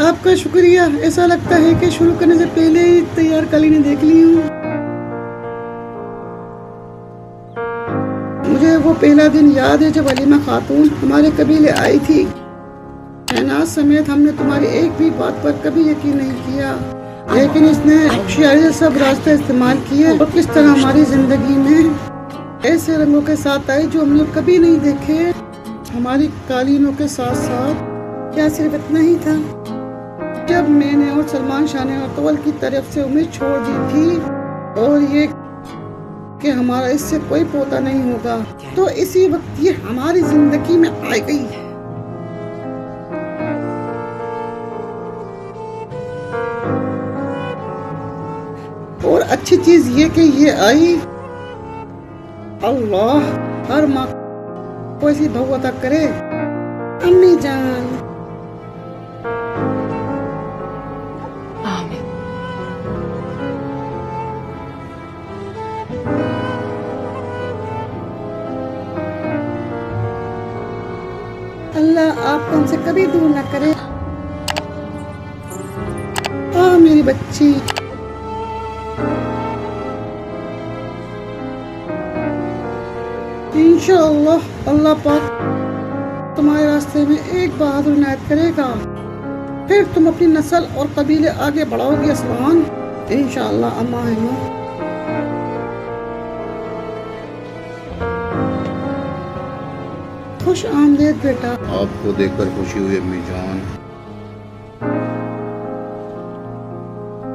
आपका शुक्रिया। ऐसा लगता है कि शुरू करने से पहले ही तैयार कालीनें देख ली हूँ। मुझे वो पहला दिन याद है जब हलीमा खातून हमारे कबीले आई थी। शहनाज समेत हमने तुम्हारी एक भी बात पर कभी यकीन नहीं किया, लेकिन इसने होशियारी से सब रास्ते इस्तेमाल किए और किस तरह हमारी जिंदगी में ऐसे रंगों के साथ आई जो हमने कभी नहीं देखे। हमारी कालीनों के साथ साथ क्या सिर्फ इतना ही था? जब मैंने और सलमान शाह ने अर्तुगरुल की तरफ से उम्मीद छोड़ दी थी और ये कि हमारा इससे कोई पोता नहीं होगा, तो इसी वक्त ये हमारी जिंदगी में आ गई। और अच्छी चीज ये कि ये आई। अल्लाह हर माँ को ऐसी बहू अता करे। अम्मी जान, अल्लाह आपको हमसे कभी दूर न करे। मेरी बच्ची, इंशाअल्लाह अल्लाह पाक तुम्हारे रास्ते में एक बहादुर इनायत करेगा। फिर तुम अपनी नस्ल और कबीले आगे बढ़ाओगे असलान, इंशाअल्लाह। अम्मा है ना? खुश आमदीद बेटा। आपको देखकर खुशी हुई अम्मी जान।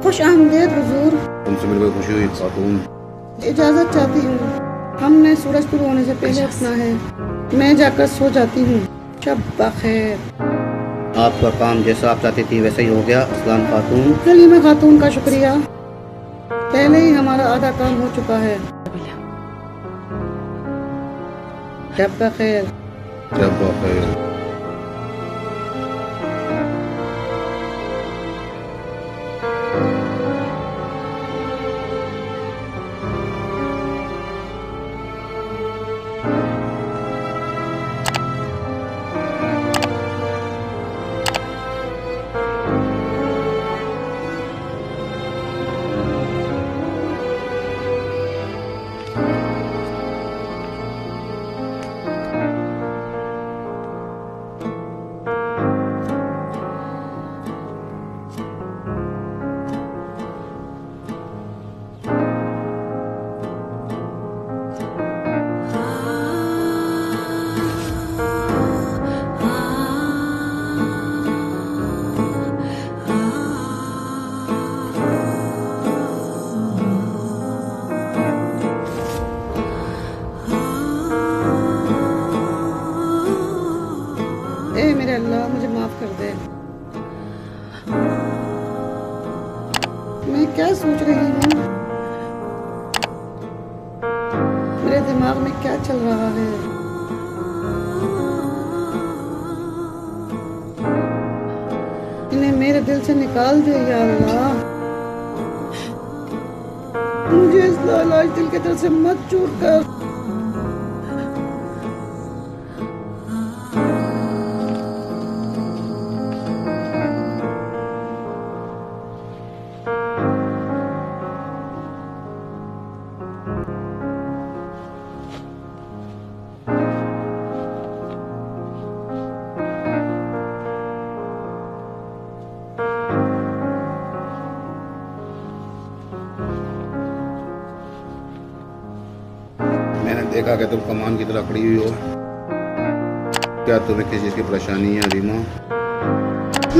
खुश आमदीद हुजूर। तुमसे मिलकर खुशी हुई खातून। इजाजत चाहती हूँ, हमने सूरज शुरू होने से पहले उठना है। मैं जाकर सो जाती हूँ। शब बखैर। आपका काम जैसा आप चाहती थी वैसा ही हो गया अस्लान खातून। हलीमा खातून का शुक्रिया, पहले ही हमारा आधा काम हो चुका है। शब बखैर। शब बखैर। मेरे अल्लाह मुझे माफ कर दे। मैं क्या सोच रही हूँ? मेरे दिमाग में क्या चल रहा है? इन्हें मेरे दिल से निकाल दे या अल्लाह। मुझे इस लालाच दिल के दिल से मत चूर कर। देखा कि तुम कमान की तरह खड़ी हुई हो। क्या तुम्हें किसी चीज की परेशानी है हलीमा?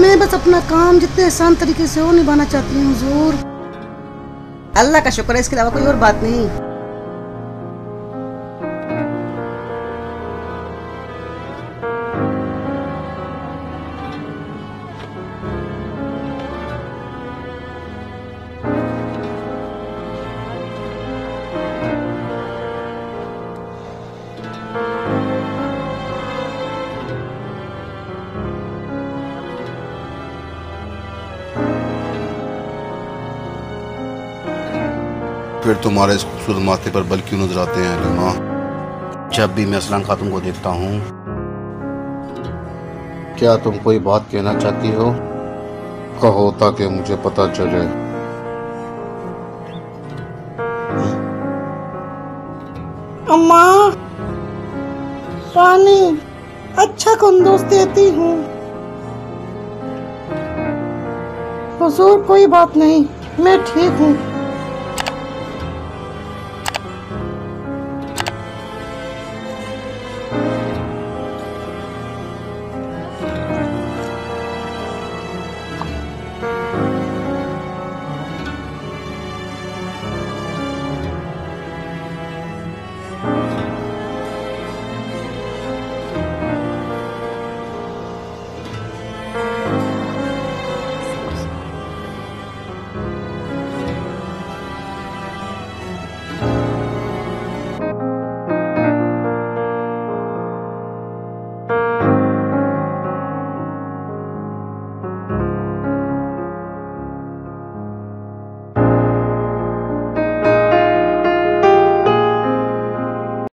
मैं बस अपना काम जितने आसान तरीके से हो निभाना चाहती हूँ हुजूर। अल्लाह का शुक्र है, इसके अलावा कोई और बात नहीं। फिर तुम्हारे इस खूबसूरत माथे पर बल क्यों नजर आते हैं हलीमा? जब भी मैं असलान खातून को देखता हूँ, क्या तुम कोई बात कहना चाहती हो? कहो ताकि मुझे पता चले। अम्मा, पानी अच्छा कुंदूस देती हूँ। हुजूर कोई बात नहीं, मैं ठीक हूँ।